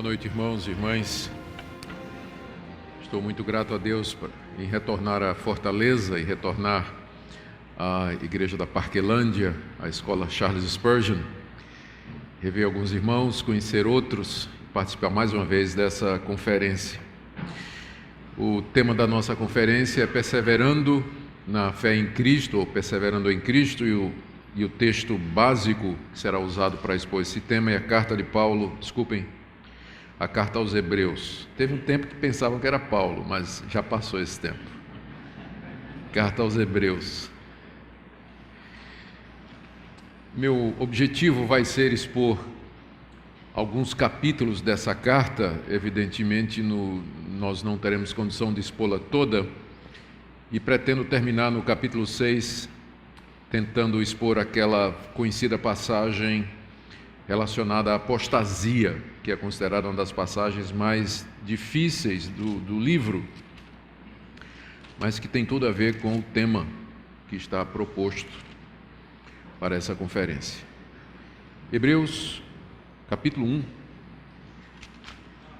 Boa noite, irmãos e irmãs. Estou muito grato a Deus em retornar à Fortaleza e retornar à Igreja da Parquelândia, à Escola Charles Spurgeon, rever alguns irmãos, conhecer outros, participar mais uma vez dessa conferência. O tema da nossa conferência é Perseverando na Fé em Cristo, ou Perseverando em Cristo, e o texto básico que será usado para expor esse tema é a carta de Paulo, a carta aos Hebreus. Teve um tempo que pensavam que era Paulo, mas já passou esse tempo. Carta aos Hebreus. Meu objetivo vai ser expor alguns capítulos dessa carta. Evidentemente, nós não teremos condição de expô-la toda, e pretendo terminar no capítulo 6, tentando expor aquela conhecida passagem relacionada à apostasia, que é considerada uma das passagens mais difíceis do livro, mas que tem tudo a ver com o tema que está proposto para essa conferência. Hebreus, capítulo 1,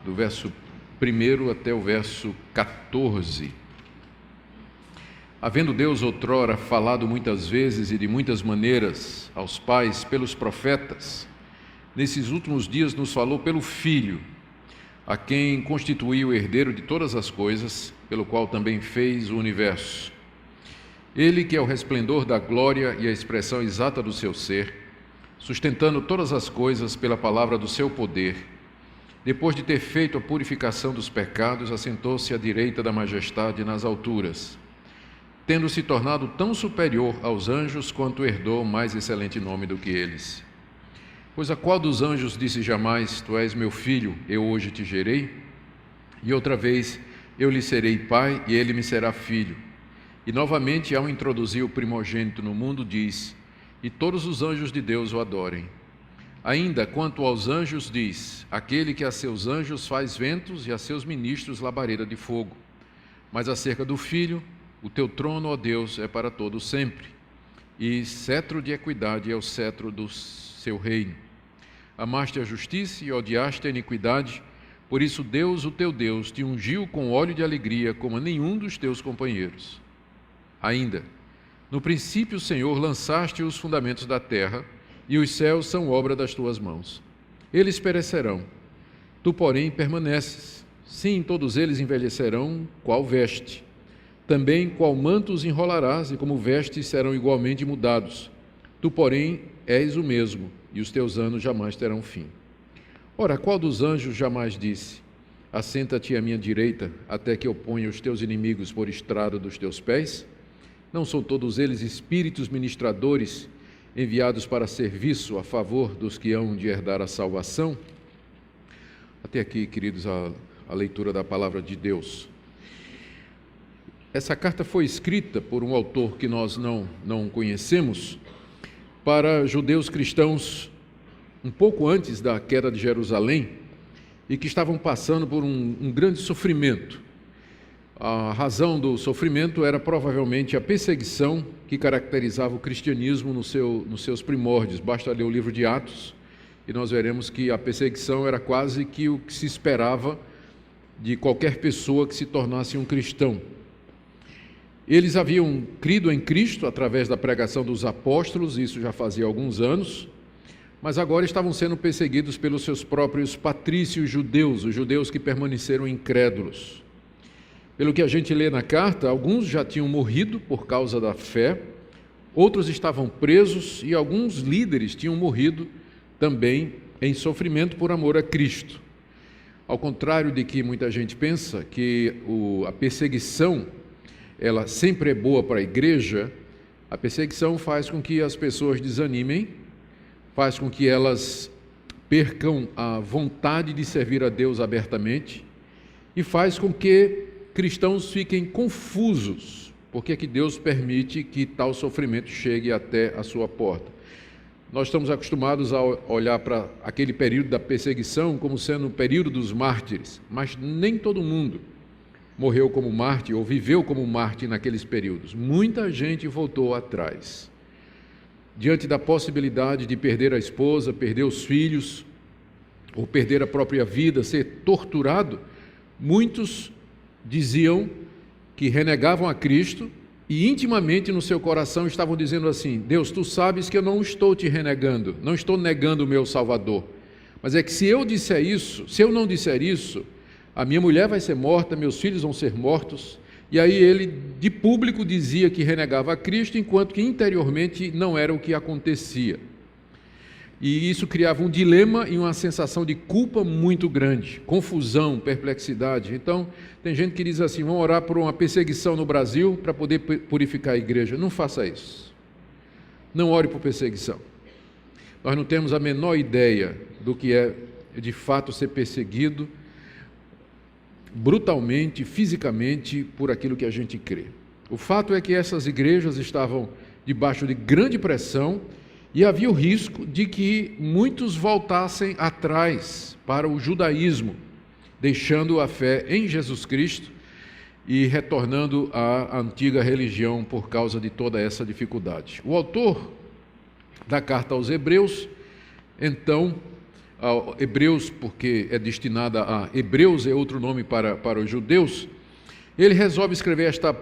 do verso 1 até o verso 14. Havendo Deus outrora falado muitas vezes e de muitas maneiras aos pais pelos profetas, nesses últimos dias nos falou pelo Filho, a quem constituiu o herdeiro de todas as coisas, pelo qual também fez o universo. Ele que é o resplendor da glória e a expressão exata do seu ser, sustentando todas as coisas pela palavra do seu poder, depois de ter feito a purificação dos pecados, assentou-se à direita da majestade nas alturas, tendo se tornado tão superior aos anjos quanto herdou mais excelente nome do que eles. Pois a qual dos anjos disse jamais: Tu és meu filho, eu hoje te gerei? E outra vez: Eu lhe serei pai e ele me será filho. E novamente, ao introduzir o primogênito no mundo, diz: E todos os anjos de Deus o adorem. Ainda quanto aos anjos diz: Aquele que a seus anjos faz ventos e a seus ministros labareda de fogo. Mas acerca do filho: O teu trono, ó Deus, é para todo sempre, e cetro de equidade é o cetro do seu reino. Amaste a justiça e odiaste a iniquidade, por isso Deus, o teu Deus, te ungiu com óleo de alegria como a nenhum dos teus companheiros. Ainda, no princípio, Senhor, lançaste os fundamentos da terra, e os céus são obra das tuas mãos. Eles perecerão, tu, porém, permaneces. Sim, todos eles envelhecerão, qual veste. Também qual manto os enrolarás, e como vestes serão igualmente mudados. Tu, porém, és o mesmo, e os teus anos jamais terão fim. Ora, qual dos anjos jamais disse: Assenta-te à minha direita, até que eu ponha os teus inimigos por estrado dos teus pés? Não são todos eles espíritos ministradores, enviados para serviço a favor dos que hão de herdar a salvação? Até aqui, queridos, a leitura da palavra de Deus. Essa carta foi escrita por um autor que nós não conhecemos, para judeus cristãos um pouco antes da queda de Jerusalém e que estavam passando por um grande sofrimento. A razão do sofrimento era provavelmente a perseguição que caracterizava o cristianismo nos seus primórdios. Basta ler o livro de Atos e nós veremos que a perseguição era quase que o que se esperava de qualquer pessoa que se tornasse um cristão. Eles haviam crido em Cristo através da pregação dos apóstolos, isso já fazia alguns anos, mas agora estavam sendo perseguidos pelos seus próprios patrícios judeus, os judeus que permaneceram incrédulos. Pelo que a gente lê na carta, alguns já tinham morrido por causa da fé, outros estavam presos e alguns líderes tinham morrido também em sofrimento por amor a Cristo. Ao contrário de que muita gente pensa, que a perseguição ela sempre é boa para a igreja, a perseguição faz com que as pessoas desanimem, faz com que elas percam a vontade de servir a Deus abertamente e faz com que cristãos fiquem confusos, porque é que Deus permite que tal sofrimento chegue até a sua porta. Nós estamos acostumados a olhar para aquele período da perseguição como sendo o período dos mártires, mas nem todo mundo morreu como mártir ou viveu como mártir naqueles períodos. Muita gente voltou atrás. Diante da possibilidade de perder a esposa, perder os filhos, ou perder a própria vida, ser torturado, muitos diziam que renegavam a Cristo e intimamente no seu coração estavam dizendo assim: Deus, tu sabes que eu não estou te renegando, não estou negando o meu Salvador, mas é que se eu não disser isso, a minha mulher vai ser morta, meus filhos vão ser mortos. E aí ele de público dizia que renegava a Cristo, enquanto que interiormente não era o que acontecia. E isso criava um dilema e uma sensação de culpa muito grande, confusão, perplexidade. Então, tem gente que diz assim: vamos orar por uma perseguição no Brasil para poder purificar a igreja. Não faça isso. Não ore por perseguição. Nós não temos a menor ideia do que é, de fato, ser perseguido brutalmente, fisicamente, por aquilo que a gente crê. O fato é que essas igrejas estavam debaixo de grande pressão e havia o risco de que muitos voltassem atrás para o judaísmo, deixando a fé em Jesus Cristo e retornando à antiga religião por causa de toda essa dificuldade. O autor da carta aos Hebreus, então, Hebreus, porque é destinada a Hebreus, é outro nome para os judeus, ele resolve escrever esta,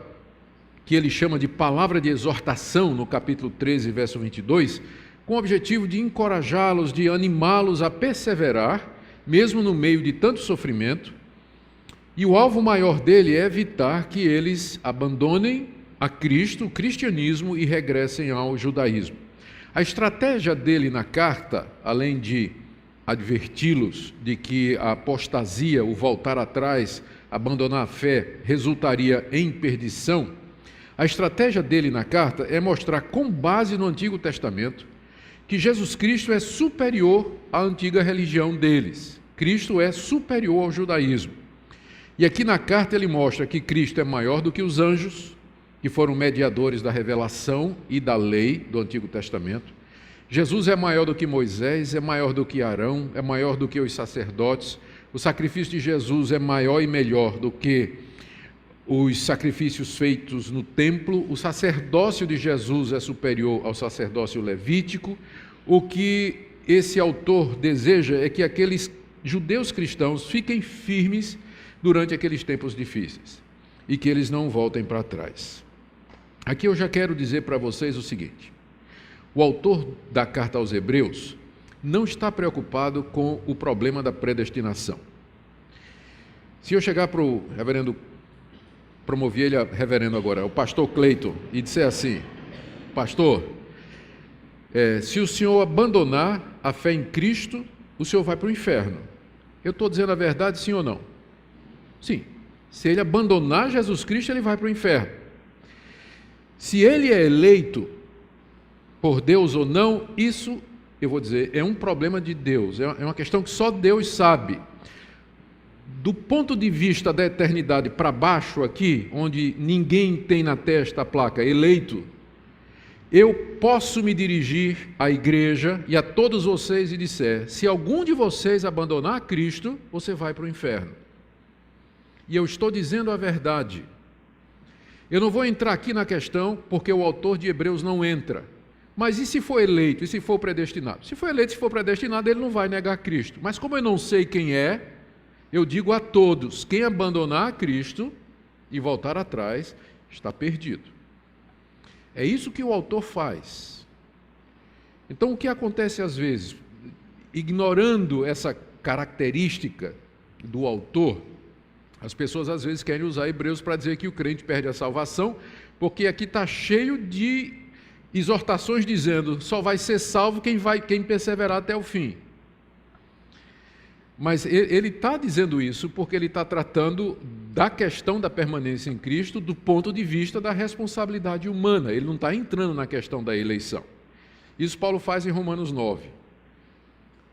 que ele chama de palavra de exortação, no capítulo 13, verso 22, com o objetivo de encorajá-los, de animá-los a perseverar, mesmo no meio de tanto sofrimento, e o alvo maior dele é evitar que eles abandonem a Cristo, o cristianismo, e regressem ao judaísmo. A estratégia dele na carta, além de adverti-los de que a apostasia, o voltar atrás, abandonar a fé, resultaria em perdição, a estratégia dele na carta é mostrar, com base no Antigo Testamento, que Jesus Cristo é superior à antiga religião deles. Cristo é superior ao judaísmo. E aqui na carta ele mostra que Cristo é maior do que os anjos, que foram mediadores da revelação e da lei do Antigo Testamento. Jesus é maior do que Moisés, é maior do que Arão, é maior do que os sacerdotes. O sacrifício de Jesus é maior e melhor do que os sacrifícios feitos no templo. O sacerdócio de Jesus é superior ao sacerdócio levítico. O que esse autor deseja é que aqueles judeus cristãos fiquem firmes durante aqueles tempos difíceis e que eles não voltem para trás. Aqui eu já quero dizer para vocês o seguinte: o autor da carta aos Hebreus não está preocupado com o problema da predestinação. Se eu chegar para o reverendo, promovi ele a reverendo agora, o pastor Cleiton, e disser assim: pastor, se o senhor abandonar a fé em Cristo, o senhor vai para o inferno. Eu estou dizendo a verdade, sim ou não? Sim. Se ele abandonar Jesus Cristo, ele vai para o inferno. Se ele é eleito por Deus ou não, isso, eu vou dizer, é um problema de Deus, é uma questão que só Deus sabe. Do ponto de vista da eternidade para baixo aqui, onde ninguém tem na testa a placa eleito, eu posso me dirigir à igreja e a todos vocês e dizer: se algum de vocês abandonar Cristo, você vai para o inferno. E eu estou dizendo a verdade. Eu não vou entrar aqui na questão, porque o autor de Hebreus não entra. Mas e se for eleito, e se for predestinado? Se for eleito, se for predestinado, ele não vai negar Cristo. Mas como eu não sei quem é, eu digo a todos: quem abandonar Cristo e voltar atrás, está perdido. É isso que o autor faz. Então, o que acontece às vezes? Ignorando essa característica do autor, as pessoas às vezes querem usar Hebreus para dizer que o crente perde a salvação, porque aqui está cheio de exortações dizendo: só vai ser salvo quem perseverar até o fim. Mas ele está dizendo isso porque ele está tratando da questão da permanência em Cristo do ponto de vista da responsabilidade humana. Ele não está entrando na questão da eleição. Isso Paulo faz em Romanos 9.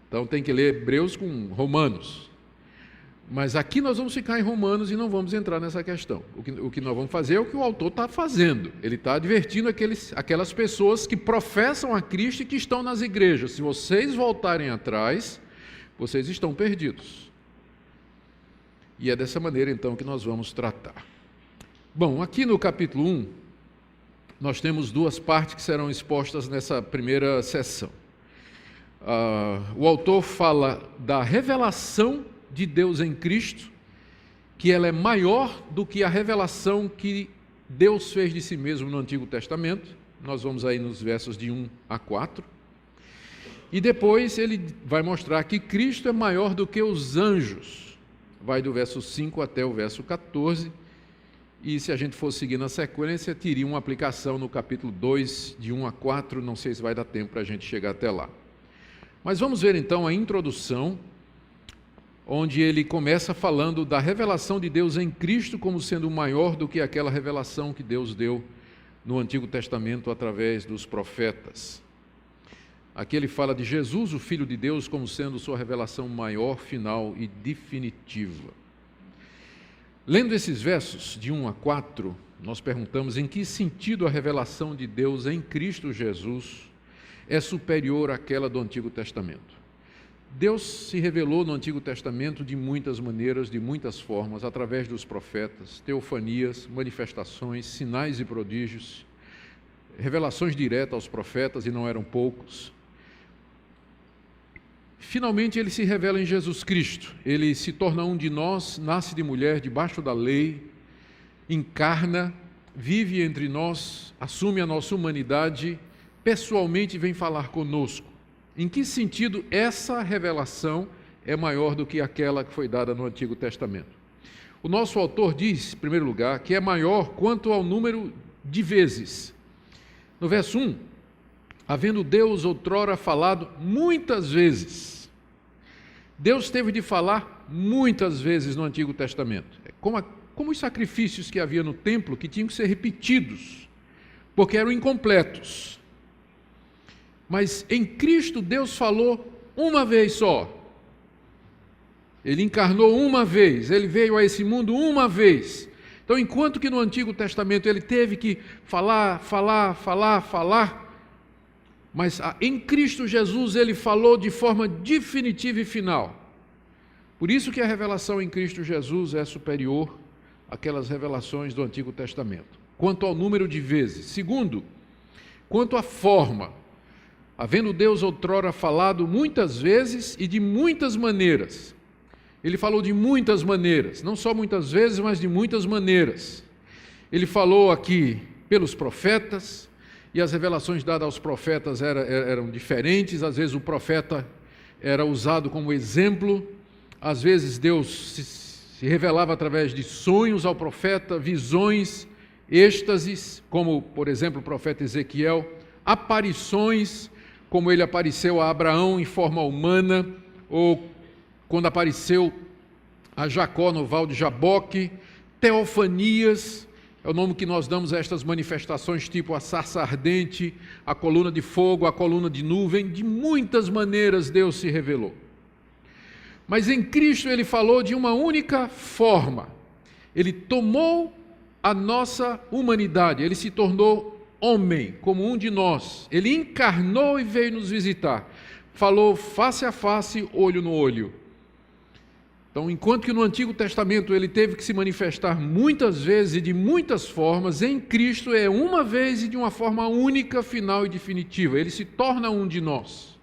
Então tem que ler Hebreus com Romanos. Mas aqui nós vamos ficar em Romanos e não vamos entrar nessa questão. O que nós vamos fazer é o que o autor está fazendo. Ele está advertindo aquelas pessoas que professam a Cristo e que estão nas igrejas: se vocês voltarem atrás, vocês estão perdidos. E é dessa maneira então que nós vamos tratar. Bom, aqui no capítulo 1, nós temos duas partes que serão expostas nessa primeira sessão. o autor fala da revelação de Deus em Cristo, que ela é maior do que a revelação que Deus fez de si mesmo no Antigo Testamento. Nós vamos aí nos versos de 1 a 4. E depois ele vai mostrar que Cristo é maior do que os anjos. Vai do verso 5 até o verso 14. E se a gente for seguir na sequência, teria uma aplicação no capítulo 2, de 1 a 4. Não sei se vai dar tempo para a gente chegar até lá. Mas vamos ver então a introdução, onde ele começa falando da revelação de Deus em Cristo como sendo maior do que aquela revelação que Deus deu no Antigo Testamento através dos profetas. Aqui ele fala de Jesus, o Filho de Deus, como sendo sua revelação maior, final e definitiva. Lendo esses versos de 1 a 4, nós perguntamos em que sentido a revelação de Deus em Cristo Jesus é superior àquela do Antigo Testamento. Deus se revelou no Antigo Testamento de muitas maneiras, de muitas formas, através dos profetas, teofanias, manifestações, sinais e prodígios, revelações diretas aos profetas, e não eram poucos. Finalmente, ele se revela em Jesus Cristo. Ele se torna um de nós, nasce de mulher, debaixo da lei, encarna, vive entre nós, assume a nossa humanidade, pessoalmente vem falar conosco. Em que sentido essa revelação é maior do que aquela que foi dada no Antigo Testamento? O nosso autor diz, em primeiro lugar, que é maior quanto ao número de vezes. No verso 1, havendo Deus outrora falado muitas vezes. Deus teve de falar muitas vezes no Antigo Testamento. Como os sacrifícios que havia no templo, que tinham que ser repetidos, porque eram incompletos. Mas em Cristo Deus falou uma vez só. Ele encarnou uma vez, ele veio a esse mundo uma vez. Então, enquanto que no Antigo Testamento ele teve que falar, mas em Cristo Jesus ele falou de forma definitiva e final. Por isso que a revelação em Cristo Jesus é superior àquelas revelações do Antigo Testamento. Quanto ao número de vezes. Segundo, quanto à forma. Havendo Deus outrora falado muitas vezes e de muitas maneiras. Ele falou de muitas maneiras, não só muitas vezes, mas de muitas maneiras. Ele falou aqui pelos profetas, e as revelações dadas aos profetas eram diferentes. Às vezes o profeta era usado como exemplo, às vezes Deus se revelava através de sonhos ao profeta, visões, êxtases, como por exemplo o profeta Ezequiel, aparições, como ele apareceu a Abraão em forma humana, ou quando apareceu a Jacó no Val de Jaboque, teofanias, é o nome que nós damos a estas manifestações, tipo a sarça ardente, a coluna de fogo, a coluna de nuvem. De muitas maneiras Deus se revelou. Mas em Cristo ele falou de uma única forma. Ele tomou a nossa humanidade, ele se tornou homem, como um de nós. Ele encarnou e veio nos visitar. Falou face a face, olho no olho. Então, enquanto que no Antigo Testamento ele teve que se manifestar muitas vezes e de muitas formas, em Cristo é uma vez e de uma forma única, final e definitiva. Ele se torna um de nós.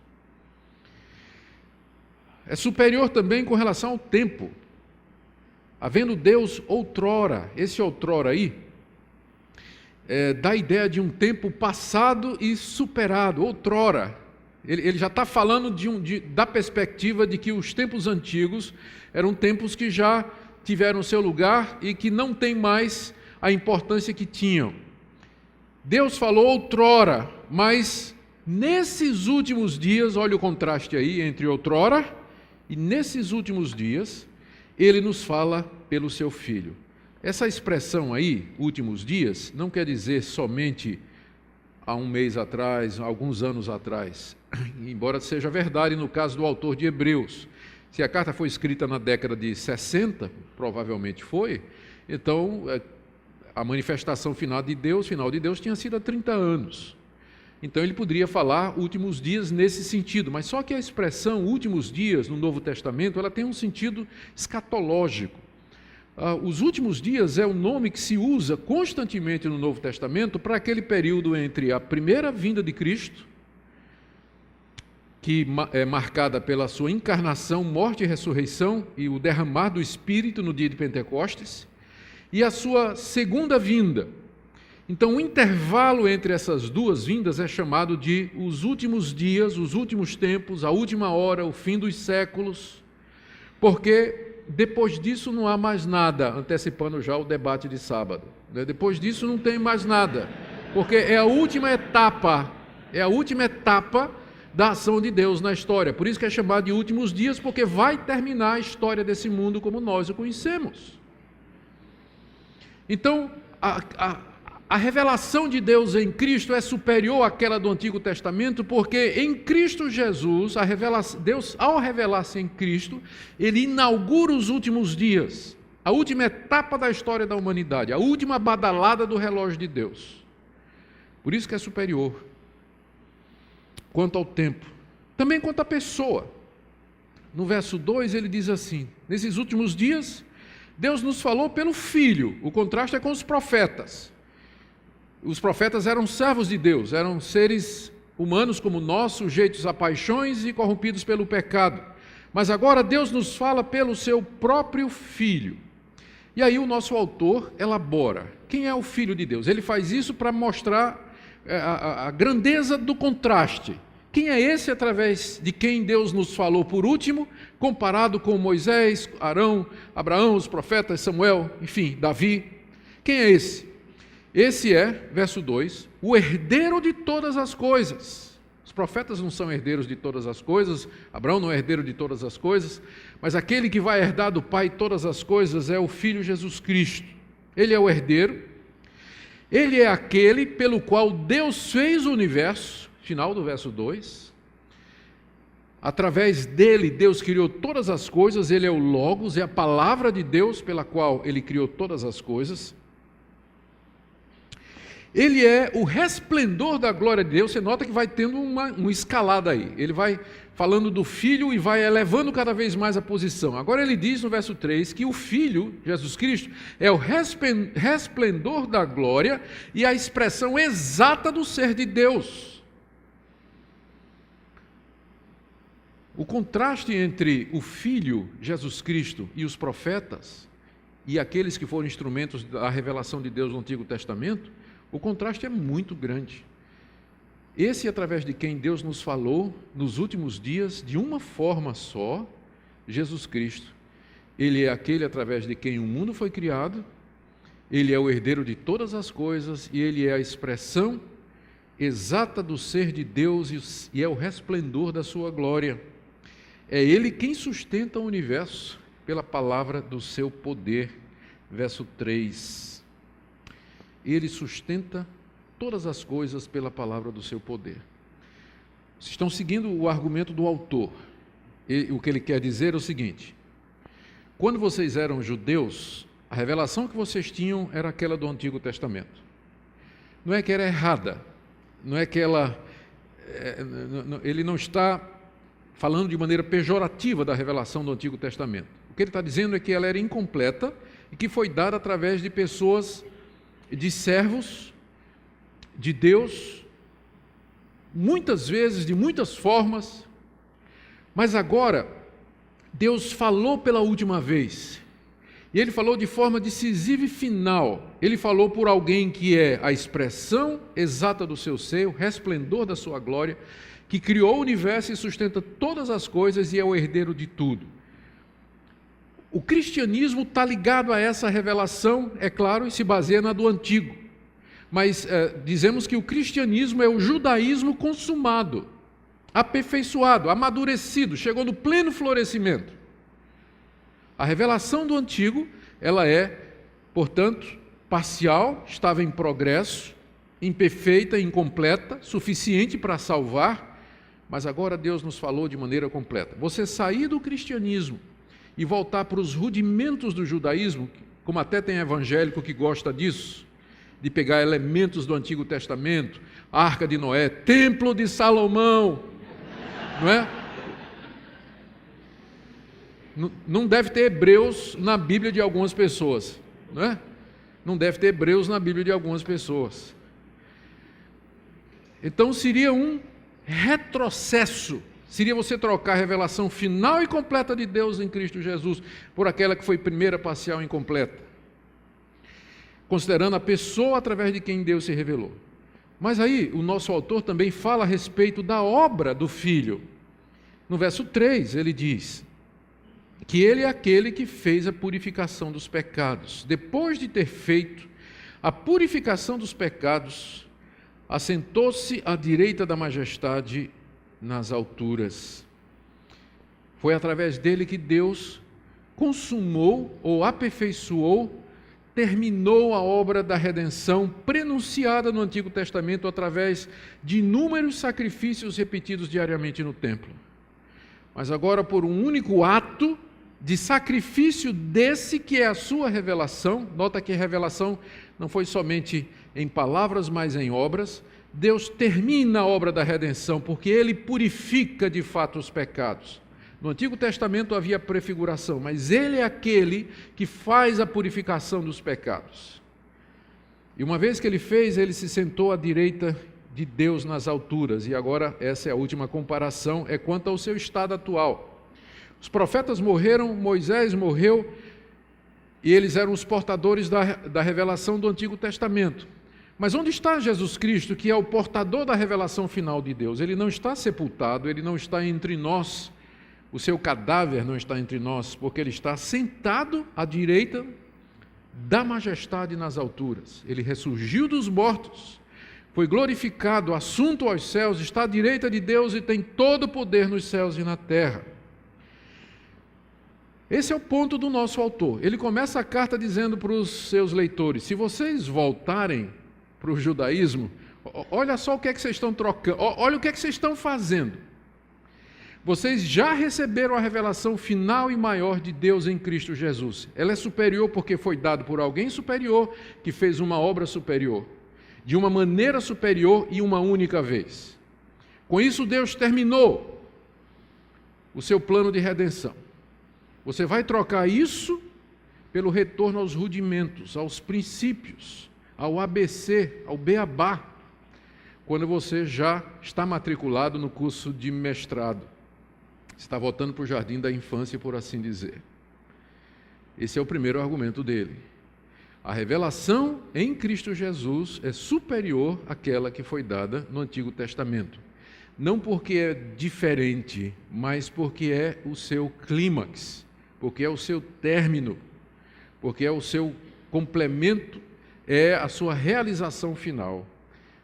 É superior também com relação ao tempo. Havendo Deus outrora, esse outrora aí, dá a ideia de um tempo passado e superado, outrora. Ele já está falando da perspectiva de que os tempos antigos eram tempos que já tiveram seu lugar e que não tem mais a importância que tinham. Deus falou outrora, mas nesses últimos dias, olha o contraste aí entre outrora e nesses últimos dias, ele nos fala pelo seu Filho. Essa expressão aí, últimos dias, não quer dizer somente há um mês atrás, alguns anos atrás, embora seja verdade no caso do autor de Hebreus. Se a carta foi escrita na década de 60, provavelmente foi, então a manifestação final de Deus tinha sido há 30 anos. Então ele poderia falar últimos dias nesse sentido, mas só que a expressão últimos dias no Novo Testamento, ela tem um sentido escatológico. Os últimos dias é o nome que se usa constantemente no Novo Testamento para aquele período entre a primeira vinda de Cristo que é marcada pela sua encarnação, morte e ressurreição e o derramar do Espírito no dia de Pentecostes, e a sua segunda vinda. Então, o intervalo entre essas duas vindas é chamado de os últimos dias, os últimos tempos, a última hora, o fim dos séculos, porque depois disso não há mais nada, antecipando já o debate de sábado. Depois disso não tem mais nada, porque é a última etapa da ação de Deus na história. Por isso que é chamado de últimos dias, porque vai terminar a história desse mundo como nós o conhecemos. Então, a revelação de Deus em Cristo é superior àquela do Antigo Testamento, porque em Cristo Jesus, Deus, ao revelar-se em Cristo, Ele inaugura os últimos dias, a última etapa da história da humanidade, a última badalada do relógio de Deus. Por isso que é superior. Quanto ao tempo, também quanto à pessoa. No verso 2 ele diz assim: nesses últimos dias, Deus nos falou pelo Filho. O contraste é com os profetas. Os profetas eram servos de Deus, eram seres humanos como nós, sujeitos a paixões e corrompidos pelo pecado. Mas agora Deus nos fala pelo seu próprio Filho. E aí o nosso autor elabora. Quem é o Filho de Deus? Ele faz isso para mostrar a grandeza do contraste. Quem é esse através de quem Deus nos falou por último, comparado com Moisés, Arão, Abraão, os profetas, Samuel, enfim, Davi? Quem é esse? Esse é, verso 2, o herdeiro de todas as coisas. Os profetas não são herdeiros de todas as coisas, Abraão não é herdeiro de todas as coisas, mas aquele que vai herdar do Pai todas as coisas é o Filho Jesus Cristo. Ele é o herdeiro, ele é aquele pelo qual Deus fez o universo, final do verso 2. Através dele, Deus criou todas as coisas, ele é o Logos, é a palavra de Deus pela qual ele criou todas as coisas. Ele é o resplendor da glória de Deus. Você nota que vai tendo uma escalada aí. Ele vai falando do Filho e vai elevando cada vez mais a posição. Agora ele diz no verso 3 que o Filho, Jesus Cristo, é o resplendor da glória e a expressão exata do ser de Deus. O contraste entre o Filho, Jesus Cristo, e os profetas, e aqueles que foram instrumentos da revelação de Deus no Antigo Testamento, o contraste é muito grande. Esse, através de quem Deus nos falou nos últimos dias, de uma forma só, Jesus Cristo. Ele é aquele através de quem o mundo foi criado, ele é o herdeiro de todas as coisas e ele é a expressão exata do ser de Deus e é o resplendor da sua glória. É ele quem sustenta o universo pela palavra do seu poder. Verso 3. Ele sustenta todas as coisas pela palavra do seu poder. Vocês estão seguindo o argumento do autor. O que ele quer dizer é o seguinte: quando vocês eram judeus, a revelação que vocês tinham era aquela do Antigo Testamento. Não é que era errada, não é que ele não está falando de maneira pejorativa da revelação do Antigo Testamento. O que ele está dizendo é que ela era incompleta e que foi dada através de pessoas, de servos de Deus, muitas vezes, de muitas formas, mas agora Deus falou pela última vez, e Ele falou de forma decisiva e final. Ele falou por alguém que é a expressão exata do seu ser, o resplendor da sua glória, que criou o universo e sustenta todas as coisas e é o herdeiro de tudo. O cristianismo está ligado a essa revelação, é claro, e se baseia na do Antigo. Mas dizemos que o cristianismo é o judaísmo consumado, aperfeiçoado, amadurecido, chegou no pleno florescimento. A revelação do Antigo, ela é, portanto, parcial, estava em progresso, imperfeita, incompleta, suficiente para salvar, mas agora Deus nos falou de maneira completa. Você sair do cristianismo e voltar para os rudimentos do judaísmo, como até tem evangélico que gosta disso, de pegar elementos do Antigo Testamento, Arca de Noé, Templo de Salomão, não é? Não deve ter Hebreus na Bíblia de algumas pessoas, não é? Não deve ter Hebreus na Bíblia de algumas pessoas. Então seria um retrocesso Seria você trocar a revelação final e completa de Deus em Cristo Jesus por aquela que foi primeira, parcial e incompleta, considerando a pessoa através de quem Deus se revelou. Mas aí o nosso autor também fala a respeito da obra do Filho. No verso 3 ele diz que ele é aquele que fez a purificação dos pecados. Depois de ter feito a purificação dos pecados, assentou-se à direita da majestade nas alturas. Foi através dele que Deus consumou ou aperfeiçoou, terminou a obra da redenção prenunciada no Antigo Testamento através de inúmeros sacrifícios repetidos diariamente no templo. Mas agora, por um único ato de sacrifício desse que é a sua revelação, nota que a revelação não foi somente em palavras, mas em obras, Deus termina a obra da redenção, porque Ele purifica de fato os pecados. No Antigo Testamento havia prefiguração, mas Ele é aquele que faz a purificação dos pecados. E uma vez que Ele fez, Ele se sentou à direita de Deus nas alturas. E agora, essa é a última comparação, é quanto ao seu estado atual. Os profetas morreram, Moisés morreu, e eles eram os portadores da revelação do Antigo Testamento. Mas onde está Jesus Cristo, que é o portador da revelação final de Deus? Ele não está sepultado, Ele não está entre nós, o seu cadáver não está entre nós, porque Ele está sentado à direita da majestade nas alturas. Ele ressurgiu dos mortos, foi glorificado, assunto aos céus, está à direita de Deus e tem todo o poder nos céus e na terra. Esse é o ponto do nosso autor. Ele começa a carta dizendo para os seus leitores: se vocês voltarem para o judaísmo, olha só o que é que vocês estão trocando, olha o que é que vocês estão fazendo. Vocês já receberam a revelação final e maior de Deus em Cristo Jesus. Ela é superior porque foi dado por alguém superior, que fez uma obra superior, de uma maneira superior e uma única vez. Com isso, Deus terminou o seu plano de redenção. Você vai trocar isso pelo retorno aos rudimentos, aos princípios, ao ABC, ao beabá, quando você já está matriculado no curso de mestrado. Está voltando para o jardim da infância, por assim dizer. Esse é o primeiro argumento dele. A revelação em Cristo Jesus é superior àquela que foi dada no Antigo Testamento. Não porque é diferente, mas porque é o seu clímax, porque é o seu término, porque é o seu complemento, é a sua realização final.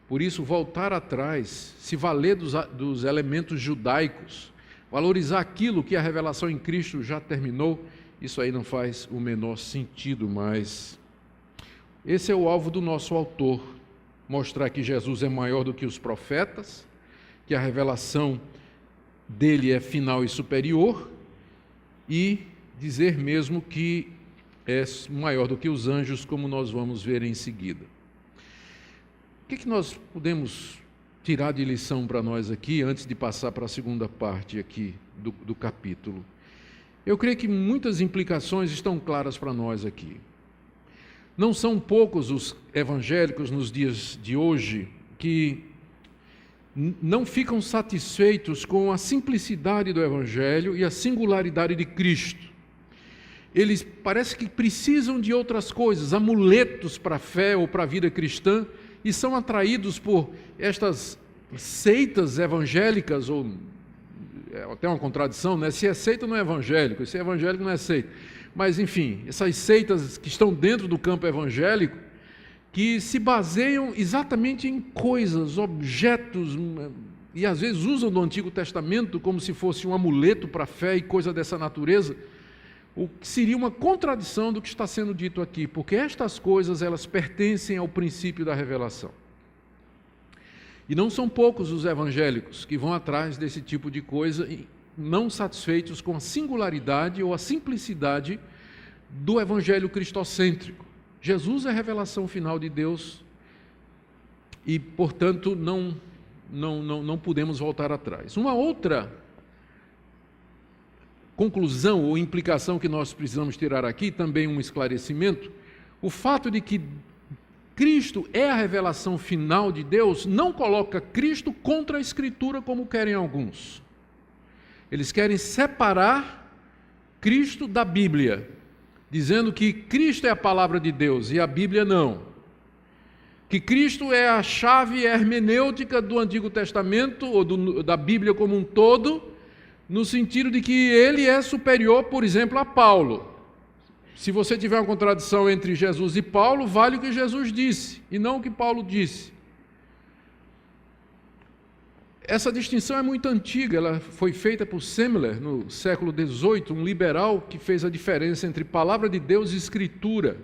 Por isso, voltar atrás, se valer dos elementos judaicos, valorizar aquilo que a revelação em Cristo já terminou, isso aí não faz o menor sentido mais. Esse é o alvo do nosso autor, mostrar que Jesus é maior do que os profetas, que a revelação dele é final e superior, e dizer mesmo que é maior do que os anjos, como nós vamos ver em seguida. O que nós podemos tirar de lição para nós aqui, antes de passar para a segunda parte aqui do capítulo? Eu creio que muitas implicações estão claras para nós aqui. Não são poucos os evangélicos nos dias de hoje que não ficam satisfeitos com a simplicidade do Evangelho e a singularidade de Cristo. Eles parece que precisam de outras coisas, amuletos para a fé ou para a vida cristã, e são atraídos por estas seitas evangélicas, ou é até uma contradição, né? Se é seita não é evangélico, se é evangélico não é seita. Mas, enfim, essas seitas que estão dentro do campo evangélico, que se baseiam exatamente em coisas, objetos, e às vezes usam do Antigo Testamento como se fosse um amuleto para a fé e coisa dessa natureza, o que seria uma contradição do que está sendo dito aqui, porque estas coisas, elas pertencem ao princípio da revelação. E não são poucos os evangélicos que vão atrás desse tipo de coisa, não satisfeitos com a singularidade ou a simplicidade do evangelho cristocêntrico. Jesus é a revelação final de Deus e, portanto, não podemos voltar atrás. Uma outra conclusão ou implicação que nós precisamos tirar aqui, também um esclarecimento: o fato de que Cristo é a revelação final de Deus não coloca Cristo contra a Escritura, como querem alguns. Eles querem separar Cristo da Bíblia, dizendo que Cristo é a palavra de Deus e a Bíblia não. Que Cristo é a chave hermenêutica do Antigo Testamento, ou da Bíblia como um todo, no sentido de que ele é superior, por exemplo, a Paulo. Se você tiver uma contradição entre Jesus e Paulo, vale o que Jesus disse, e não o que Paulo disse. Essa distinção é muito antiga, ela foi feita por Semler no século XVIII, um liberal que fez a diferença entre palavra de Deus e Escritura,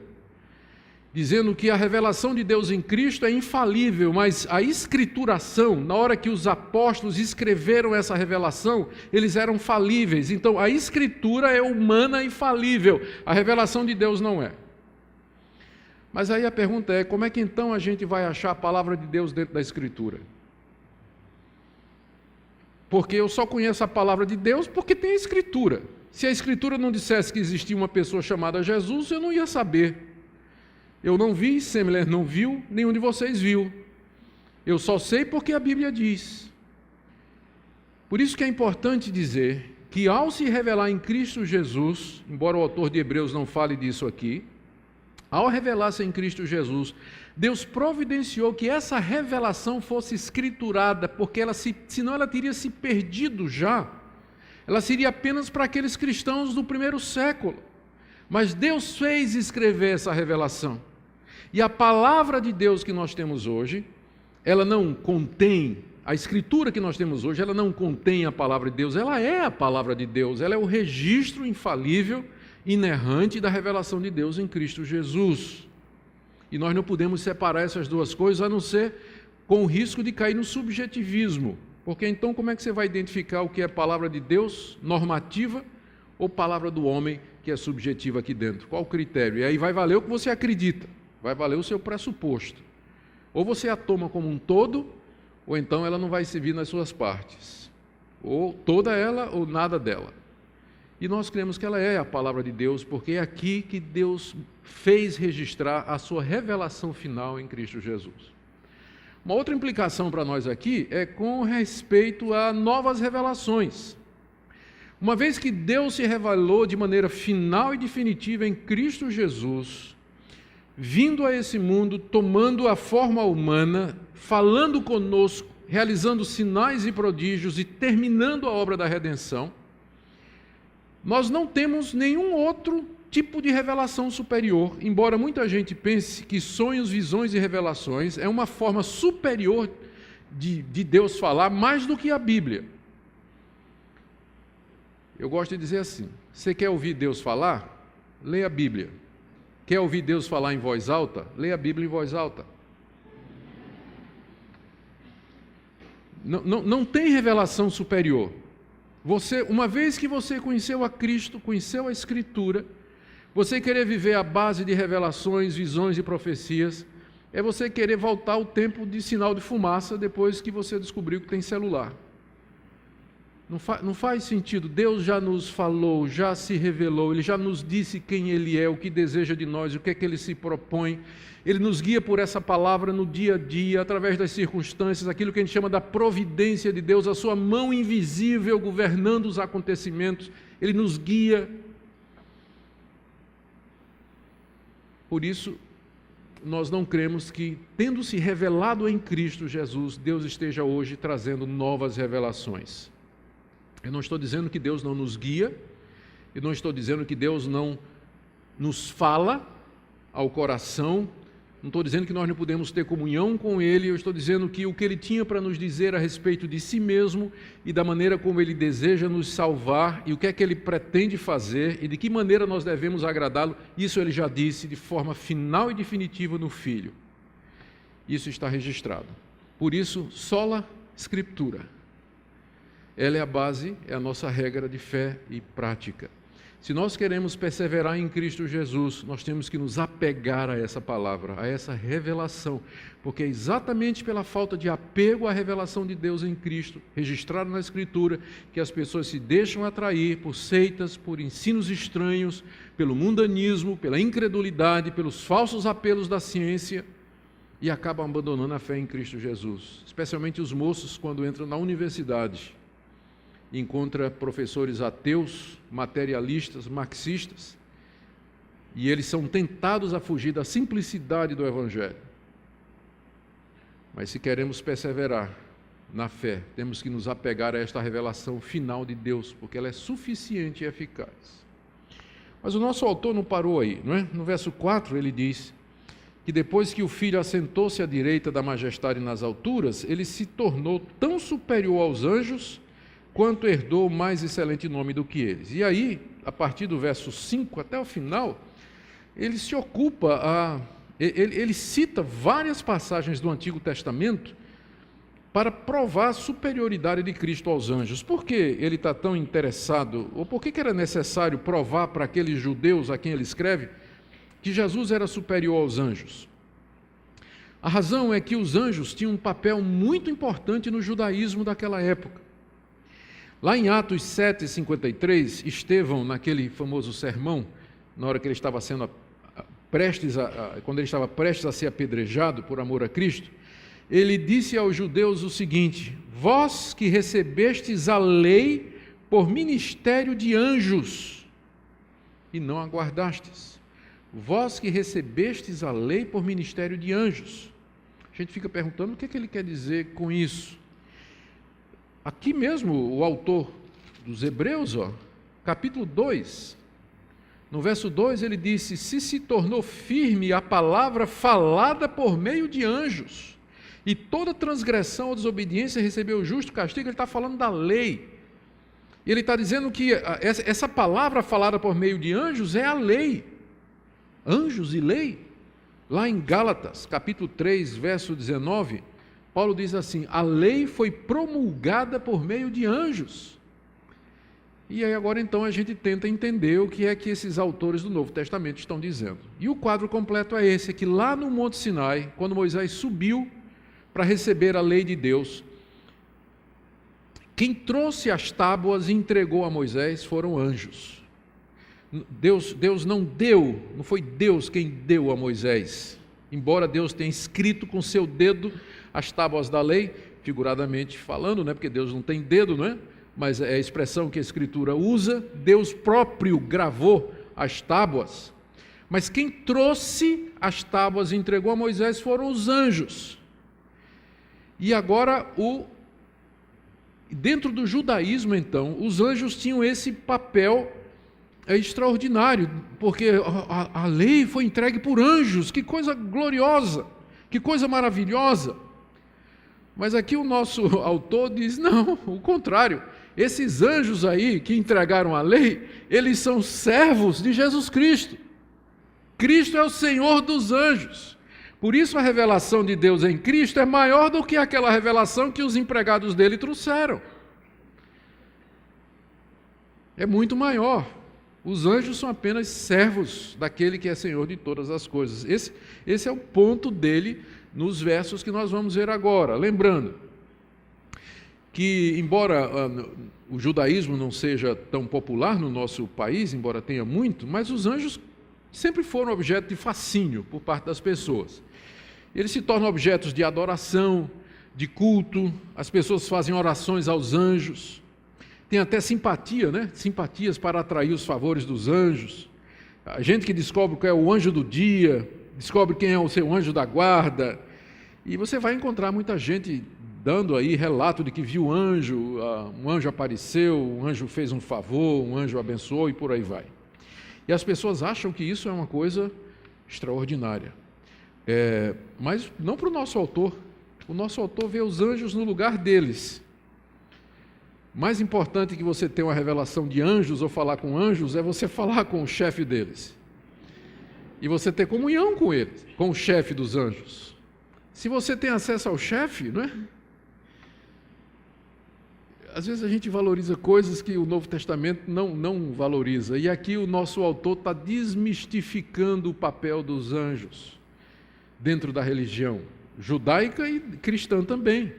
dizendo que a revelação de Deus em Cristo é infalível, mas a escrituração, na hora que os apóstolos escreveram essa revelação, eles eram falíveis. Então, a Escritura é humana e falível, a revelação de Deus não é. Mas aí a pergunta é, como é que então a gente vai achar a palavra de Deus dentro da Escritura? Porque eu só conheço a palavra de Deus porque tem a Escritura. Se a Escritura não dissesse que existia uma pessoa chamada Jesus, eu não ia saber. Eu não vi, Semler não viu, nenhum de vocês viu. Eu só sei porque a Bíblia diz. Por isso que é importante dizer que ao se revelar em Cristo Jesus, embora o autor de Hebreus não fale disso aqui, ao revelar-se em Cristo Jesus, Deus providenciou que essa revelação fosse escriturada, porque senão ela teria se perdido já. Ela seria apenas para aqueles cristãos do primeiro século. Mas Deus fez escrever essa revelação. E a palavra de Deus que nós temos hoje, ela não contém, a escritura que nós temos hoje, ela não contém a palavra de Deus, ela é a palavra de Deus, ela é o registro infalível, inerrante da revelação de Deus em Cristo Jesus. E nós não podemos separar essas duas coisas, a não ser com o risco de cair no subjetivismo. Porque então como é que você vai identificar o que é palavra de Deus, normativa, ou palavra do homem, que é subjetiva aqui dentro? Qual o critério? E aí vai valer o que você acredita, vai valer o seu pressuposto. Ou você a toma como um todo, ou então ela não vai servir nas suas partes. Ou toda ela, ou nada dela. E nós cremos que ela é a palavra de Deus, porque é aqui que Deus fez registrar a sua revelação final em Cristo Jesus. Uma outra implicação para nós aqui é com respeito a novas revelações. Uma vez que Deus se revelou de maneira final e definitiva em Cristo Jesus, vindo a esse mundo, tomando a forma humana, falando conosco, realizando sinais e prodígios e terminando a obra da redenção, nós não temos nenhum outro tipo de revelação superior, embora muita gente pense que sonhos, visões e revelações é uma forma superior de Deus falar mais do que a Bíblia. Eu gosto de dizer assim, você quer ouvir Deus falar? Leia a Bíblia. Quer ouvir Deus falar em voz alta? Leia a Bíblia em voz alta. Não tem revelação superior. Uma vez que você conheceu a Cristo, conheceu a Escritura, você querer viver à base de revelações, visões e profecias, é você querer voltar ao tempo de sinal de fumaça depois que você descobriu que tem celular. Não faz sentido. Deus já nos falou, já se revelou, Ele já nos disse quem Ele é, o que deseja de nós, o que é que Ele se propõe. Ele nos guia por essa palavra no dia a dia, através das circunstâncias, aquilo que a gente chama da providência de Deus, a sua mão invisível governando os acontecimentos. Ele nos guia. Por isso, nós não cremos que, tendo se revelado em Cristo Jesus, Deus esteja hoje trazendo novas revelações. Eu não estou dizendo que Deus não nos guia, eu não estou dizendo que Deus não nos fala ao coração, não estou dizendo que nós não podemos ter comunhão com Ele, eu estou dizendo que o que Ele tinha para nos dizer a respeito de si mesmo e da maneira como Ele deseja nos salvar e o que é que Ele pretende fazer e de que maneira nós devemos agradá-lo, isso Ele já disse de forma final e definitiva no Filho. Isso está registrado. Por isso, sola Scriptura. Ela é a base, é a nossa regra de fé e prática. Se nós queremos perseverar em Cristo Jesus, nós temos que nos apegar a essa palavra, a essa revelação, porque é exatamente pela falta de apego à revelação de Deus em Cristo, registrado na Escritura, que as pessoas se deixam atrair por seitas, por ensinos estranhos, pelo mundanismo, pela incredulidade, pelos falsos apelos da ciência e acabam abandonando a fé em Cristo Jesus, especialmente os moços quando entram na universidade. encontra professores ateus, materialistas, marxistas, e eles são tentados a fugir da simplicidade do Evangelho. Mas se queremos perseverar na fé, temos que nos apegar a esta revelação final de Deus, porque ela é suficiente e eficaz. Mas o nosso autor não parou aí, não é? No verso 4 ele diz que depois que o Filho assentou-se à direita da majestade nas alturas, ele se tornou tão superior aos anjos, quanto herdou mais excelente nome do que eles. E aí, a partir do verso 5 até o final, ele se ocupa, ele cita várias passagens do Antigo Testamento para provar a superioridade de Cristo aos anjos. Por que ele está tão interessado, ou por que era necessário provar para aqueles judeus a quem ele escreve, que Jesus era superior aos anjos? A razão é que os anjos tinham um papel muito importante no judaísmo daquela época. Lá em Atos 7:53, Estevão, naquele famoso sermão, na hora que ele estava sendo quando ele estava prestes a ser apedrejado por amor a Cristo, ele disse aos judeus o seguinte: vós que recebestes a lei por ministério de anjos e não aguardastes. Vós que recebestes a lei por ministério de anjos. A gente fica perguntando o que ele quer dizer com isso. Aqui mesmo o autor dos Hebreus, capítulo 2, no verso 2 ele disse: se tornou firme a palavra falada por meio de anjos, e toda transgressão ou desobediência recebeu o justo castigo. Ele está falando da lei. Ele está dizendo que essa palavra falada por meio de anjos é a lei. Anjos e lei. Lá em Gálatas, capítulo 3, verso 19, Paulo diz assim: a lei foi promulgada por meio de anjos. E aí agora então a gente tenta entender o que é que esses autores do Novo Testamento estão dizendo. E o quadro completo é esse, que lá no Monte Sinai, quando Moisés subiu para receber a lei de Deus, quem trouxe as tábuas e entregou a Moisés foram anjos. Deus não deu, não foi Deus quem deu a Moisés, embora Deus tenha escrito com seu dedo as tábuas da lei, figuradamente falando, né? Porque Deus não tem dedo, não é? Mas é a expressão que a Escritura usa. Deus próprio gravou as tábuas, mas quem trouxe as tábuas e entregou a Moisés foram os anjos. E agora, dentro do judaísmo, então, os anjos tinham esse papel extraordinário, porque a lei foi entregue por anjos. Que coisa gloriosa, que coisa maravilhosa. Mas aqui o nosso autor diz, não, o contrário. Esses anjos aí que entregaram a lei, eles são servos de Jesus Cristo. Cristo é o Senhor dos anjos. Por isso a revelação de Deus em Cristo é maior do que aquela revelação que os empregados dele trouxeram. É muito maior. Os anjos são apenas servos daquele que é Senhor de todas as coisas. Esse é o ponto dele nos versos que nós vamos ver agora. Lembrando que, embora o judaísmo não seja tão popular no nosso país, embora tenha muito, mas os anjos sempre foram objeto de fascínio por parte das pessoas. Eles se tornam objetos de adoração, de culto, as pessoas fazem orações aos anjos, tem até simpatia, né? Simpatias para atrair os favores dos anjos. A gente que descobre qual é o anjo do dia, descobre quem é o seu anjo da guarda, e você vai encontrar muita gente dando aí relato de que viu um anjo apareceu, um anjo fez um favor, um anjo abençoou e por aí vai. E as pessoas acham que isso é uma coisa extraordinária. Mas não para o nosso autor. O nosso autor vê os anjos no lugar deles. Mais importante que você ter uma revelação de anjos ou falar com anjos é você falar com o chefe deles. E você ter comunhão com ele, com o chefe dos anjos. Se você tem acesso ao chefe, não é? Às vezes a gente valoriza coisas que o Novo Testamento não valoriza. E aqui o nosso autor está desmistificando o papel dos anjos dentro da religião judaica e cristã também.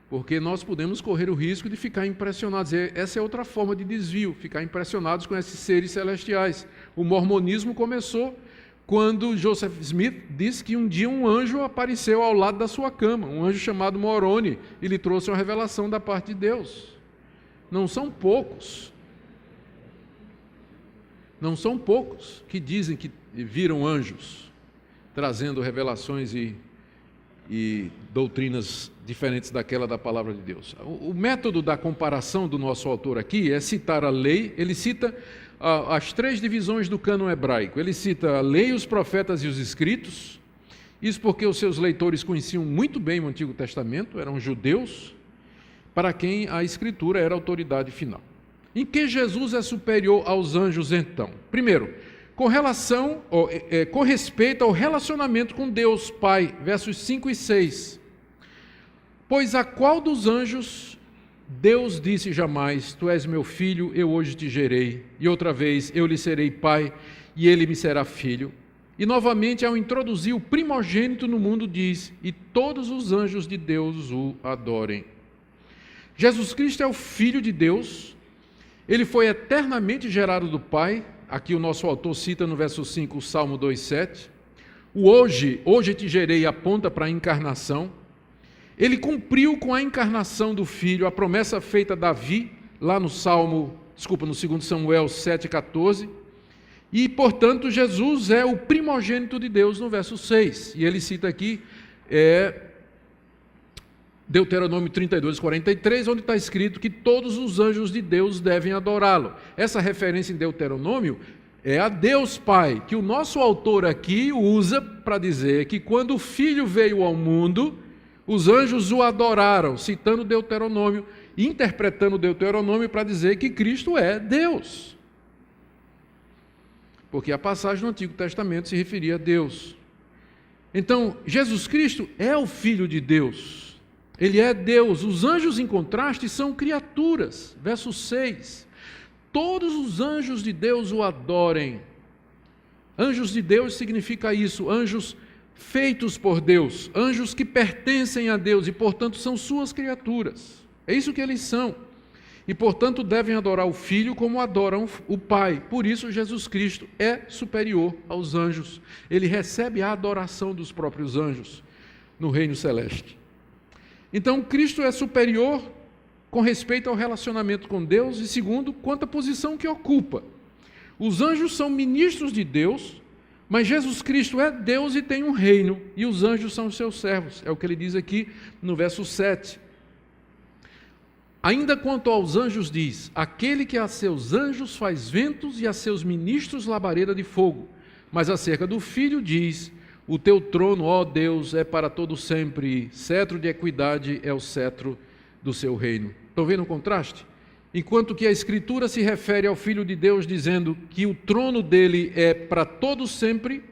Porque nós podemos correr o risco de ficar impressionados. Essa é outra forma de desvio, ficar impressionados com esses seres celestiais. O mormonismo começou quando Joseph Smith disse que um dia um anjo apareceu ao lado da sua cama, um anjo chamado Moroni, e lhe trouxe uma revelação da parte de Deus. Não são poucos. Não são poucos que dizem que viram anjos, trazendo revelações e doutrinas diferentes daquela da palavra de Deus. O método da comparação do nosso autor aqui é citar a lei. Ele cita as 3 divisões do cânon hebraico. Ele cita a lei, os profetas e os escritos. Isso porque os seus leitores conheciam muito bem o Antigo Testamento, eram judeus, para quem a Escritura era a autoridade final. Em que Jesus é superior aos anjos, então? Primeiro, com respeito ao relacionamento com Deus Pai, versos 5 e 6. Pois a qual dos anjos Deus disse jamais: Tu és meu filho, eu hoje te gerei, e outra vez eu lhe serei pai, e ele me será filho. E novamente, ao introduzir o primogênito no mundo, diz: E todos os anjos de Deus o adorem. Jesus Cristo é o Filho de Deus, ele foi eternamente gerado do Pai. Aqui o nosso autor cita no verso 5 o Salmo 2,7. O hoje te gerei aponta para a encarnação. Ele cumpriu com a encarnação do Filho a promessa feita a Davi, lá no 2 Samuel 7,14. E, portanto, Jesus é o primogênito de Deus no verso 6. E ele cita aqui Deuteronômio 32:43, onde está escrito que todos os anjos de Deus devem adorá-lo. Essa referência em Deuteronômio é a Deus Pai, que o nosso autor aqui usa para dizer que quando o Filho veio ao mundo, os anjos o adoraram, citando Deuteronômio, interpretando Deuteronômio para dizer que Cristo é Deus. Porque a passagem no Antigo Testamento se referia a Deus. Então, Jesus Cristo é o Filho de Deus. Ele é Deus. Os anjos, em contraste, são criaturas. Verso 6. Todos os anjos de Deus o adorem. Anjos de Deus significa isso, anjos feitos por Deus, anjos que pertencem a Deus e, portanto, são suas criaturas. É isso que eles são. E, portanto, devem adorar o Filho como adoram o Pai. Por isso, Jesus Cristo é superior aos anjos. Ele recebe a adoração dos próprios anjos no reino celeste. Então, Cristo é superior com respeito ao relacionamento com Deus e, segundo, quanto à posição que ocupa. Os anjos são ministros de Deus, mas Jesus Cristo é Deus e tem um reino, e os anjos são os seus servos. É o que ele diz aqui no verso 7. Ainda quanto aos anjos diz: aquele que a seus anjos faz ventos e a seus ministros labareda de fogo. Mas acerca do Filho diz: o teu trono, ó Deus, é para todo sempre, cetro de equidade é o cetro do seu reino. Estão vendo o contraste? Enquanto que a Escritura se refere ao Filho de Deus dizendo que o trono dele é para todo sempre,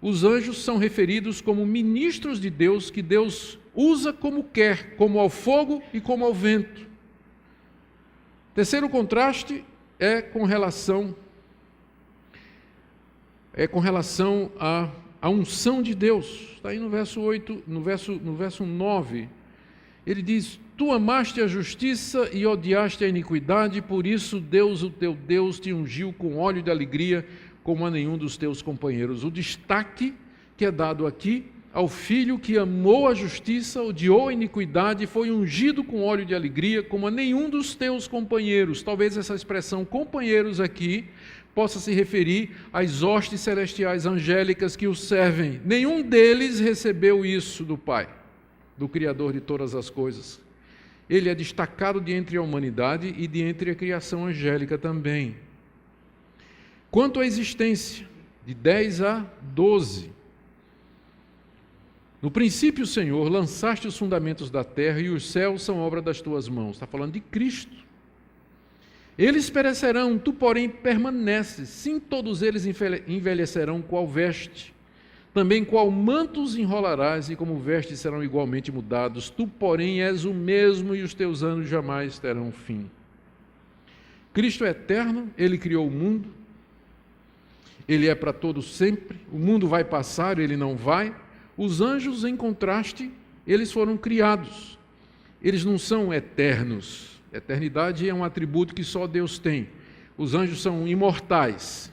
os anjos são referidos como ministros de Deus, que Deus usa como quer, como ao fogo e como ao vento. Terceiro contraste é com relação à unção de Deus. Está aí no verso 8, no verso 9. Ele diz: tu amaste a justiça e odiaste a iniquidade, por isso Deus, o teu Deus, te ungiu com óleo de alegria, como a nenhum dos teus companheiros. O destaque que é dado aqui ao Filho que amou a justiça, odiou a iniquidade, foi ungido com óleo de alegria, como a nenhum dos teus companheiros. Talvez essa expressão companheiros aqui possa se referir às hostes celestiais angélicas que o servem. Nenhum deles recebeu isso do Pai, do Criador de todas as coisas. Ele é destacado de entre a humanidade e de entre a criação angélica também. Quanto à existência, de 10 a 12. No princípio, Senhor, lançaste os fundamentos da terra e os céus são obra das tuas mãos. Está falando de Cristo. Eles perecerão, tu, porém, permaneces. Sim, todos eles envelhecerão qual veste. Também qual mantos enrolarás e como vestes serão igualmente mudados. Tu, porém, és o mesmo e os teus anos jamais terão fim. Cristo é eterno, Ele criou o mundo. Ele é para todo sempre. O mundo vai passar, Ele não vai. Os anjos, em contraste, eles foram criados. Eles não são eternos. Eternidade é um atributo que só Deus tem. Os anjos são imortais,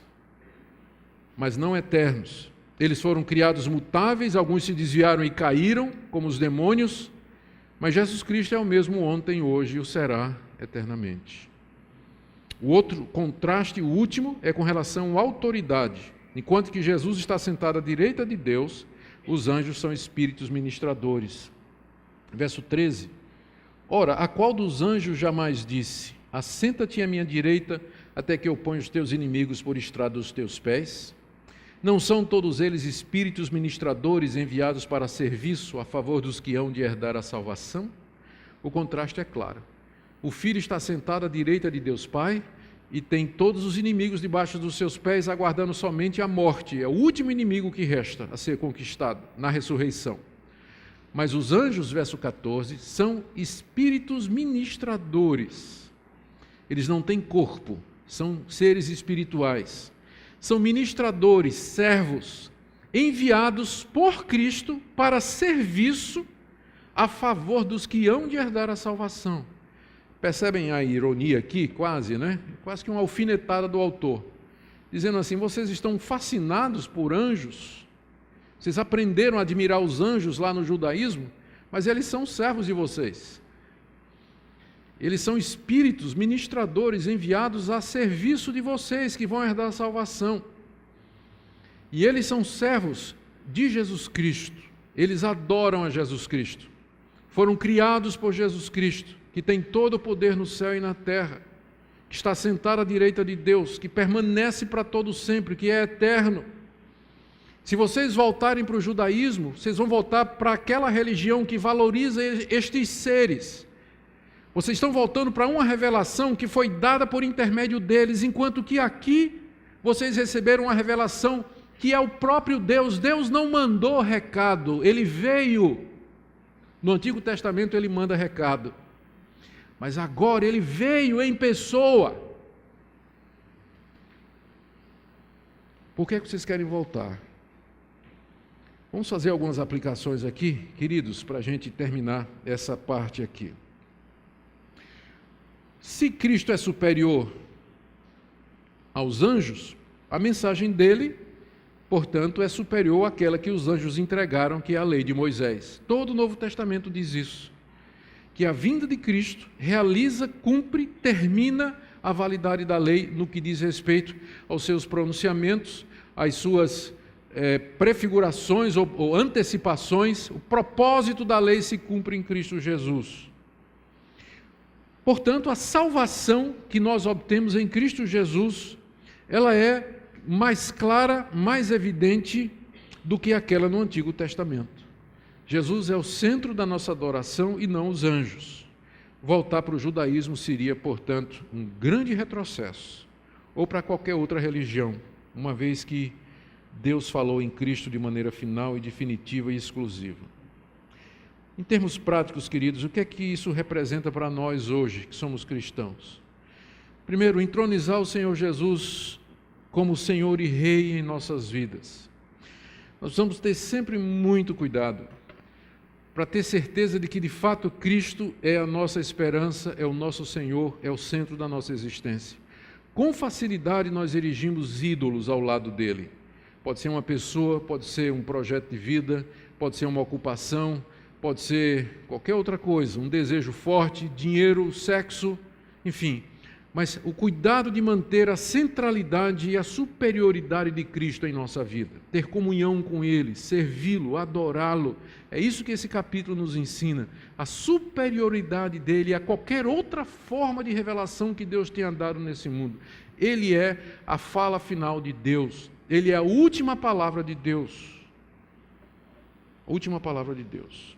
mas não eternos. Eles foram criados mutáveis, alguns se desviaram e caíram, como os demônios, Mas Jesus Cristo é o mesmo ontem, hoje e o será eternamente. O outro contraste, o último, é com relação à autoridade. Enquanto que Jesus está sentado à direita de Deus, os anjos são espíritos ministradores. Verso 13. Ora, a qual dos anjos jamais disse: assenta-te à minha direita, até que eu ponha os teus inimigos por estrado dos teus pés? Não são todos eles espíritos ministradores enviados para serviço a favor dos que hão de herdar a salvação? O contraste é claro. O Filho está sentado à direita de Deus Pai e tem todos os inimigos debaixo dos seus pés, aguardando somente a morte. É o último inimigo que resta a ser conquistado na ressurreição. Mas os anjos, verso 14, são espíritos ministradores. Eles não têm corpo, são seres espirituais. São ministradores, servos, enviados por Cristo para serviço a favor dos que hão de herdar a salvação. Percebem a ironia aqui, quase, né? Quase que uma alfinetada do autor, dizendo assim: vocês estão fascinados por anjos, vocês aprenderam a admirar os anjos lá no judaísmo, mas eles são servos de vocês. Eles são espíritos ministradores enviados a serviço de vocês, que vão herdar a salvação. E eles são servos de Jesus Cristo. Eles adoram a Jesus Cristo. Foram criados por Jesus Cristo, que tem todo o poder no céu e na terra, que está sentado à direita de Deus, que permanece para todo sempre, que é eterno. Se vocês voltarem para o judaísmo, vocês vão voltar para aquela religião que valoriza estes seres. Vocês estão voltando para uma revelação que foi dada por intermédio deles, enquanto que aqui vocês receberam uma revelação que é o próprio Deus. Deus não mandou recado, Ele veio. No Antigo Testamento Ele manda recado, mas agora Ele veio em pessoa. Por que vocês querem voltar? Vamos fazer algumas aplicações aqui, queridos, para a gente terminar essa parte aqui. Se Cristo é superior aos anjos, a mensagem dele, portanto, é superior àquela que os anjos entregaram, que é a lei de Moisés. Todo o Novo Testamento diz isso, que a vinda de Cristo realiza, cumpre, termina a validade da lei no que diz respeito aos seus pronunciamentos, às suas prefigurações ou antecipações. O propósito da lei se cumpre em Cristo Jesus. Portanto, a salvação que nós obtemos em Cristo Jesus, ela é mais clara, mais evidente do que aquela no Antigo Testamento. Jesus é o centro da nossa adoração e não os anjos. Voltar para o judaísmo seria, portanto, um grande retrocesso, ou para qualquer outra religião, uma vez que Deus falou em Cristo de maneira final e definitiva e exclusiva. Em termos práticos, queridos, o que é que isso representa para nós hoje, que somos cristãos? Primeiro, entronizar o Senhor Jesus como Senhor e Rei em nossas vidas. Nós vamos ter sempre muito cuidado para ter certeza de que, de fato, Cristo é a nossa esperança, é o nosso Senhor, é o centro da nossa existência. Com facilidade nós erigimos ídolos ao lado dele. Pode ser uma pessoa, pode ser um projeto de vida, pode ser uma ocupação, pode ser qualquer outra coisa, um desejo forte, dinheiro, sexo, enfim. Mas o cuidado de manter a centralidade e a superioridade de Cristo em nossa vida, ter comunhão com Ele, servi-lo, adorá-lo, é isso que esse capítulo nos ensina, a superioridade dEle a qualquer outra forma de revelação que Deus tenha dado nesse mundo. Ele é a fala final de Deus, Ele é a última palavra de Deus, a última palavra de Deus.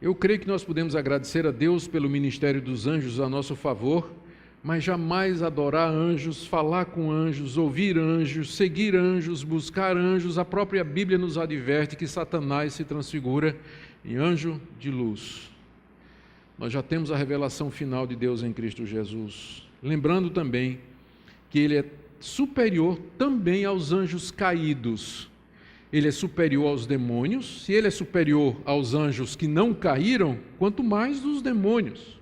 Eu creio que nós podemos agradecer a Deus pelo ministério dos anjos a nosso favor, mas jamais adorar anjos, falar com anjos, ouvir anjos, seguir anjos, buscar anjos. A própria Bíblia nos adverte que Satanás se transfigura em anjo de luz. Nós já temos a revelação final de Deus em Cristo Jesus. Lembrando também que Ele é superior também aos anjos caídos. Ele é superior aos demônios. Se Ele é superior aos anjos que não caíram, quanto mais dos demônios,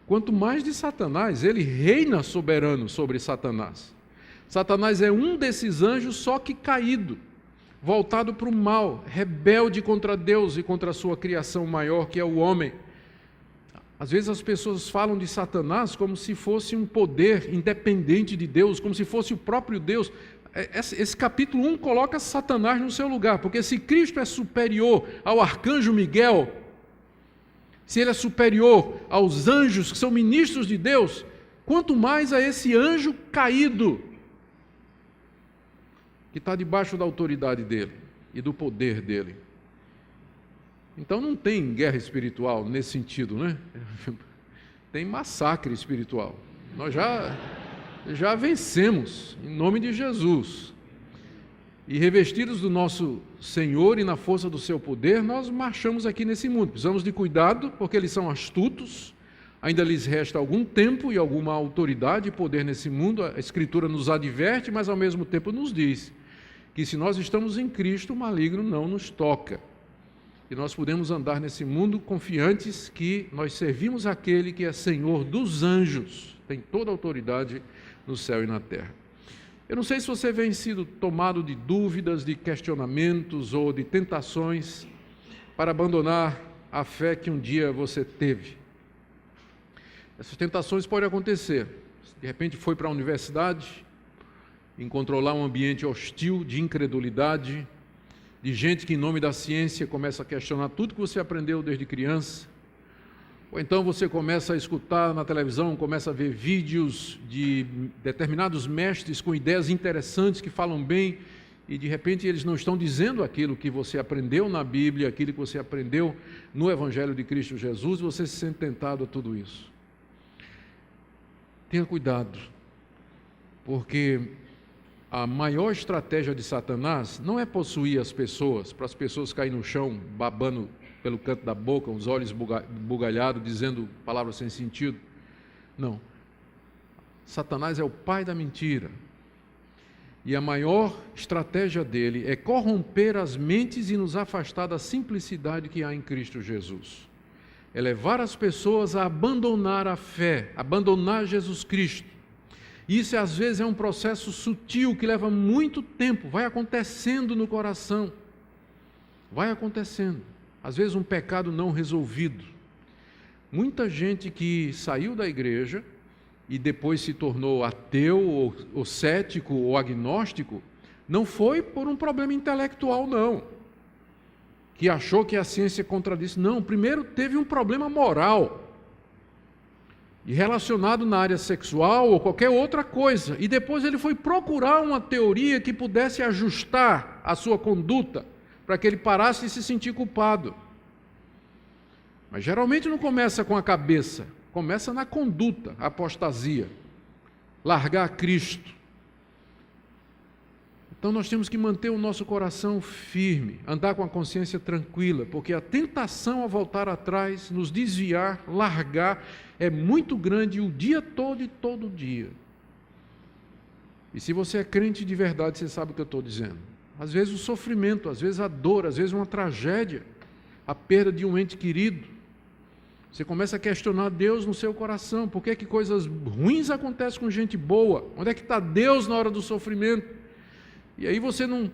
quanto mais de Satanás. Ele reina soberano sobre Satanás. Satanás é um desses anjos, só que caído. voltado para o mal, rebelde contra Deus e contra a sua criação maior, que é o homem. Às vezes as pessoas falam de Satanás como se fosse um poder independente de Deus, como se fosse o próprio Deus. Esse capítulo 1 coloca Satanás no seu lugar, porque se Cristo é superior ao arcanjo Miguel, se ele é superior aos anjos que são ministros de Deus, quanto mais a esse anjo caído, que está debaixo da autoridade dele e do poder dele. Então não tem guerra espiritual nesse sentido, né? Tem massacre espiritual. Nós já vencemos, em nome de Jesus. E revestidos do nosso Senhor e na força do seu poder, nós marchamos aqui nesse mundo. Precisamos de cuidado, porque eles são astutos, ainda lhes resta algum tempo e alguma autoridade e poder nesse mundo. A Escritura nos adverte, mas ao mesmo tempo nos diz que se nós estamos em Cristo, o maligno não nos toca. E nós podemos andar nesse mundo confiantes que nós servimos aquele que é Senhor dos anjos, tem toda a autoridade no céu e na terra. Eu não sei se você vem sido tomado de dúvidas, de questionamentos ou de tentações para abandonar a fé que um dia você teve. Essas tentações podem acontecer. De repente foi para a universidade, encontrou lá um ambiente hostil de incredulidade, de gente que em nome da ciência começa a questionar tudo que você aprendeu desde criança. Ou então você começa a escutar na televisão, começa a ver vídeos de determinados mestres com ideias interessantes que falam bem, e de repente eles não estão dizendo aquilo que você aprendeu na Bíblia, aquilo que você aprendeu no Evangelho de Cristo Jesus, e você se sente tentado a tudo isso. Tenha cuidado, porque a maior estratégia de Satanás não é possuir as pessoas, para as pessoas caírem no chão, babando pelo canto da boca, os olhos bugalhados, dizendo palavras sem sentido. Não. Satanás é o pai da mentira. E a maior estratégia dele é corromper as mentes e nos afastar da simplicidade que há em Cristo Jesus. É levar as pessoas a abandonar a fé, abandonar Jesus Cristo. Isso às vezes é um processo sutil que leva muito tempo, vai acontecendo no coração, vai acontecendo. Às vezes um pecado não resolvido. Muita gente que saiu da igreja e depois se tornou ateu, ou cético, ou agnóstico, não foi por um problema intelectual, não, que achou que a ciência contradisse. Não, primeiro teve um problema moral, e relacionado na área sexual ou qualquer outra coisa, e depois ele foi procurar uma teoria que pudesse ajustar a sua conduta, para que ele parasse de se sentir culpado. Mas geralmente não começa com a cabeça, começa na conduta, a apostasia, largar Cristo. Então nós temos que manter o nosso coração firme, andar com a consciência tranquila, porque a tentação a voltar atrás, nos desviar, largar, é muito grande o dia todo e todo dia. E se você é crente de verdade, você sabe o que eu estou dizendo. Às vezes o sofrimento, às vezes a dor, às vezes uma tragédia, a perda de um ente querido. Você começa a questionar Deus no seu coração. Por que coisas ruins acontecem com gente boa? Onde é que está Deus na hora do sofrimento? E aí você não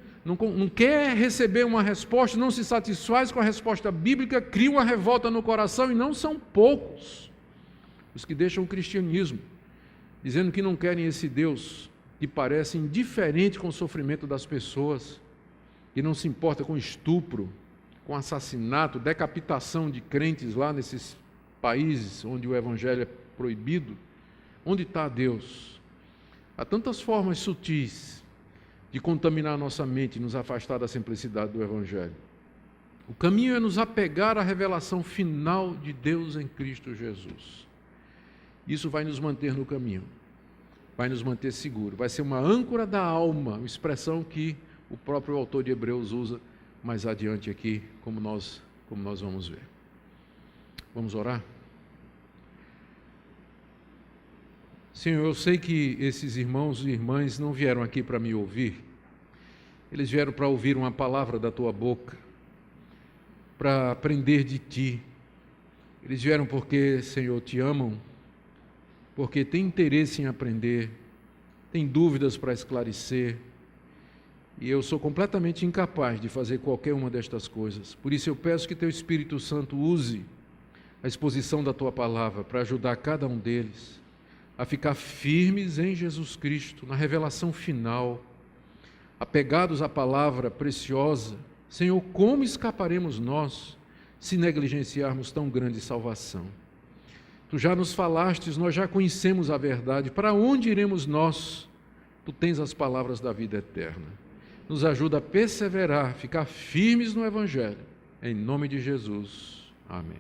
quer receber uma resposta, não se satisfaz com a resposta bíblica, cria uma revolta no coração, e não são poucos os que deixam o cristianismo, dizendo que não querem esse Deus que parece indiferente com o sofrimento das pessoas, que não se importa com estupro, com assassinato, decapitação de crentes lá nesses países onde o evangelho é proibido. Onde está Deus? Há tantas formas sutis de contaminar a nossa mente e nos afastar da simplicidade do evangelho. O caminho é nos apegar à revelação final de Deus em Cristo Jesus. Isso vai nos manter no caminho, vai nos manter seguro, vai ser uma âncora da alma, uma expressão que o próprio autor de Hebreus usa mais adiante aqui, como nós vamos ver. Vamos orar? Senhor, eu sei que esses irmãos e irmãs não vieram aqui para me ouvir, eles vieram para ouvir uma palavra da Tua boca, para aprender de Ti. Eles vieram porque, Senhor, Te amam, porque têm interesse em aprender, têm dúvidas para esclarecer, E eu sou completamente incapaz de fazer qualquer uma destas coisas. Por isso eu peço que Teu Espírito Santo use a exposição da Tua palavra para ajudar cada um deles a ficar firmes em Jesus Cristo, na revelação final, apegados à palavra preciosa. Senhor, como escaparemos nós se negligenciarmos tão grande salvação? Tu já nos falastes, nós já conhecemos a verdade. Para onde iremos nós? Tu tens as palavras da vida eterna. Nos ajuda a perseverar, ficar firmes no Evangelho. Em nome de Jesus. Amém.